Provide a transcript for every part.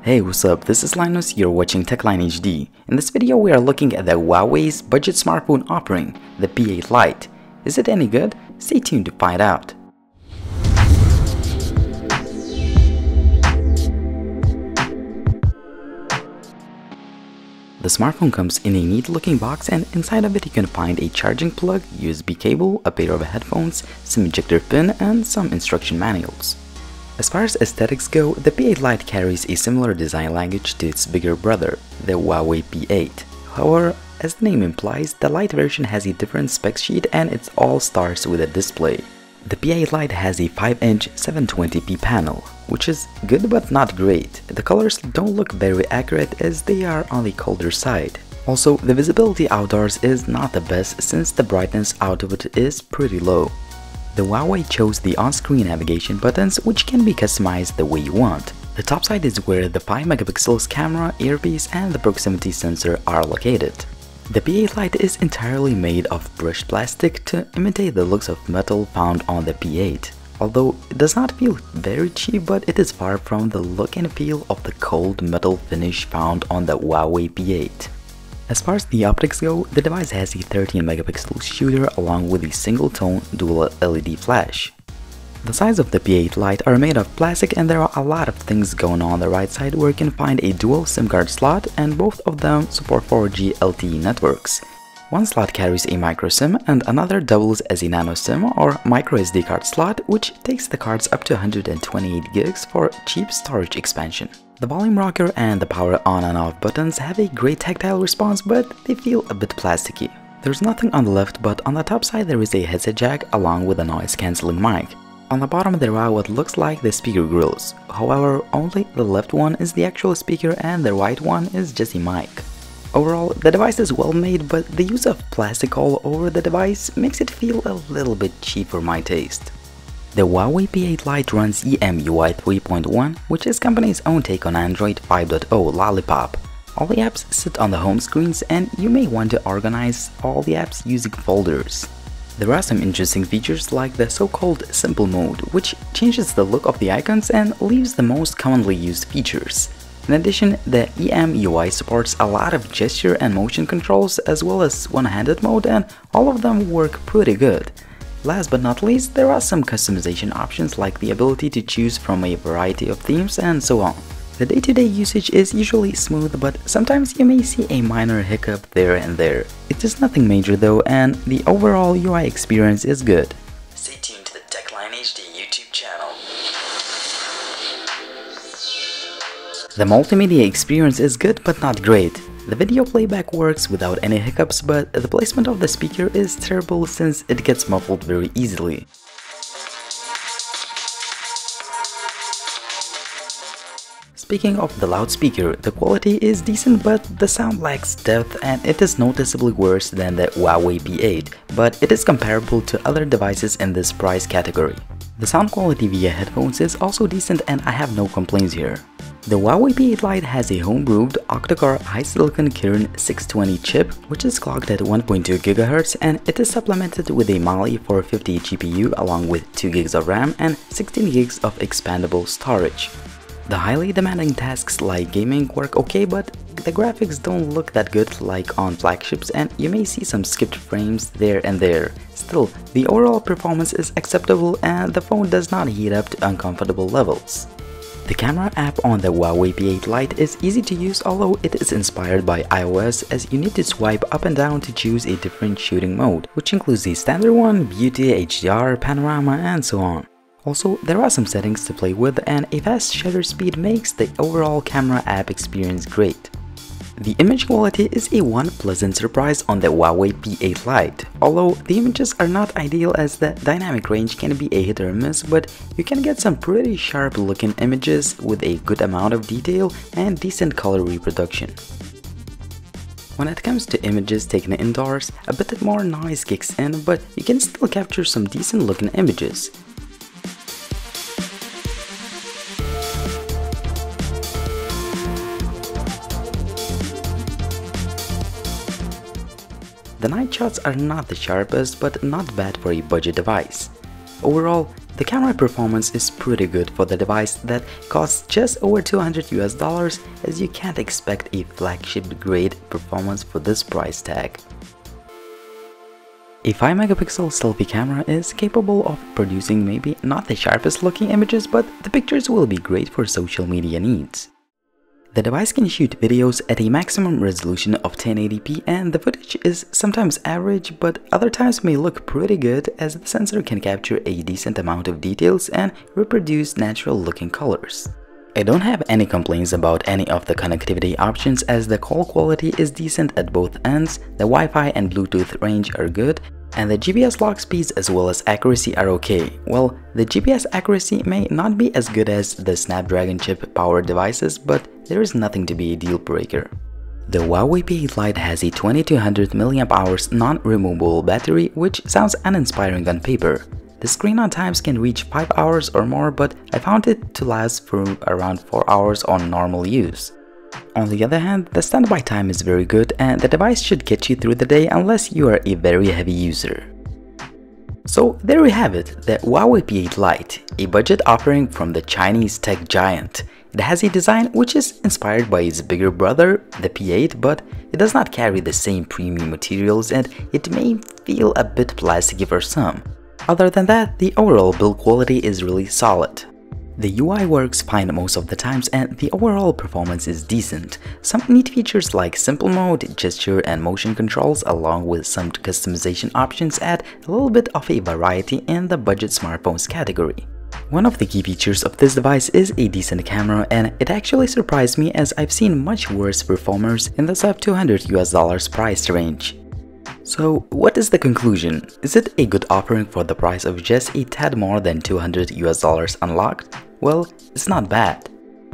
Hey, what's up? This is Linus, you're watching TechLineHD. In this video we are looking at the Huawei's budget smartphone offering, the P8 Lite. Is it any good? Stay tuned to find out. The smartphone comes in a neat looking box, and inside of it you can find a charging plug, USB cable, a pair of headphones, some ejector pin, and some instruction manuals. As far as aesthetics go, the P8 Lite carries a similar design language to its bigger brother, the Huawei P8. However, as the name implies, the Lite version has a different spec sheet and it all starts with a display. The P8 Lite has a 5-inch 720p panel, which is good but not great. The colors don't look very accurate as they are on the colder side. Also, the visibility outdoors is not the best since the brightness out of it is pretty low. The Huawei chose the on-screen navigation buttons, which can be customized the way you want. The top side is where the 5-megapixels camera, earpiece, and the proximity sensor are located. The P8 Lite is entirely made of brushed plastic to imitate the looks of metal found on the P8. Although it does not feel very cheap, but it is far from the look and feel of the cold metal finish found on the Huawei P8. As far as the optics go, the device has a 13-megapixel shooter along with a single-tone dual LED flash. The sides of the P8 Lite are made of plastic, and there are a lot of things going on the right side where you can find a dual SIM card slot, and both of them support 4G LTE networks. One slot carries a micro SIM and another doubles as a nano SIM or micro SD card slot, which takes the cards up to 128 gigs for cheap storage expansion. The volume rocker and the power on and off buttons have a great tactile response, but they feel a bit plasticky. There's nothing on the left, but on the top side there is a headset jack along with a noise cancelling mic. On the bottom there are what looks like the speaker grills. However, only the left one is the actual speaker and the right one is just a mic. Overall, the device is well made, but the use of plastic all over the device makes it feel a little bit cheap for my taste. The Huawei P8 Lite runs EMUI 3.1, which is company's own take on Android 5.0 Lollipop. All the apps sit on the home screens, and you may want to organize all the apps using folders. There are some interesting features like the so-called simple mode, which changes the look of the icons and leaves the most commonly used features. In addition, the EMUI supports a lot of gesture and motion controls as well as one-handed mode, and all of them work pretty good. Last but not least, there are some customization options like the ability to choose from a variety of themes and so on. The day-to-day usage is usually smooth, but sometimes you may see a minor hiccup there and there. It is nothing major though, and the overall UI experience is good. Stay tuned to the TechLineHD YouTube channel. The multimedia experience is good but not great. The video playback works without any hiccups, but the placement of the speaker is terrible since it gets muffled very easily. Speaking of the loudspeaker, the quality is decent, but the sound lacks depth and it is noticeably worse than the Huawei P8, but it is comparable to other devices in this price category. The sound quality via headphones is also decent and I have no complaints here. The Huawei P8 Lite has a home-brewed octa-core high-silicon Kirin 620 chip, which is clocked at 1.2 GHz, and it is supplemented with a Mali 450 GPU along with 2 GB of RAM and 16 GB of expandable storage. The highly demanding tasks like gaming work okay, but the graphics don't look that good like on flagships, and you may see some skipped frames there and there. Still, the overall performance is acceptable and the phone does not heat up to uncomfortable levels. The camera app on the Huawei P8 Lite is easy to use, although it is inspired by iOS as you need to swipe up and down to choose a different shooting mode, which includes the standard one, beauty, HDR, panorama, and so on. Also, there are some settings to play with, and a fast shutter speed makes the overall camera app experience great. The image quality is a one pleasant surprise on the Huawei P8 Lite, although the images are not ideal as the dynamic range can be a hit or miss, but you can get some pretty sharp looking images with a good amount of detail and decent color reproduction. When it comes to images taken indoors, a bit more noise kicks in, but you can still capture some decent looking images. The night shots are not the sharpest, but not bad for a budget device. Overall, The camera performance is pretty good for the device that costs just over $200, as you can't expect a flagship grade performance for this price tag. A 5-megapixel selfie camera is capable of producing maybe not the sharpest looking images, but the pictures will be great for social media needs. The device can shoot videos at a maximum resolution of 1080p, and the footage is sometimes average, but other times may look pretty good, as the sensor can capture a decent amount of details and reproduce natural looking colors. I don't have any complaints about any of the connectivity options, as the call quality is decent at both ends, the Wi-Fi and Bluetooth range are good, and the GPS lock speeds as well as accuracy are okay. Well, the GPS accuracy may not be as good as the Snapdragon chip powered devices, but there is nothing to be a deal breaker. The Huawei P8 Lite has a 2200 mAh non-removable battery, which sounds uninspiring on paper. The screen on times can reach 5 hours or more, but I found it to last for around 4 hours on normal use. On the other hand, the standby time is very good, and the device should get you through the day unless you are a very heavy user. So there we have it, the Huawei P8 Lite, a budget offering from the Chinese tech giant. It has a design which is inspired by its bigger brother, the P8, but it does not carry the same premium materials, and it may feel a bit plasticky for some. Other than that, the overall build quality is really solid. The UI works fine most of the times, and the overall performance is decent. Some neat features like simple mode, gesture and motion controls, along with some customization options, add a little bit of a variety in the budget smartphones category. One of the key features of this device is a decent camera, and it actually surprised me, as I've seen much worse performers in the sub $200 price range. So what is the conclusion? Is it a good offering for the price of just a tad more than $200 unlocked? Well, it's not bad.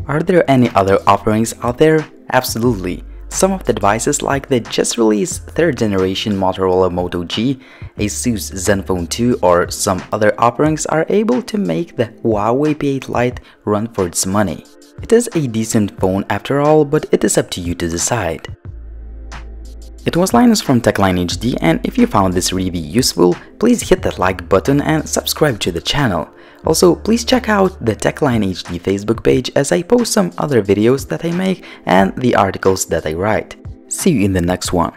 Are there any other offerings out there? Absolutely. Some of the devices like the just released 3rd generation Motorola Moto G, Asus Zenfone 2 or some other offerings are able to make the Huawei P8 Lite run for its money. It is a decent phone after all, but it is up to you to decide. It was Linus from TechLineHD, and if you found this review useful, please hit that like button and subscribe to the channel. Also, please check out the TechLineHD Facebook page, as I post some other videos that I make and the articles that I write. See you in the next one.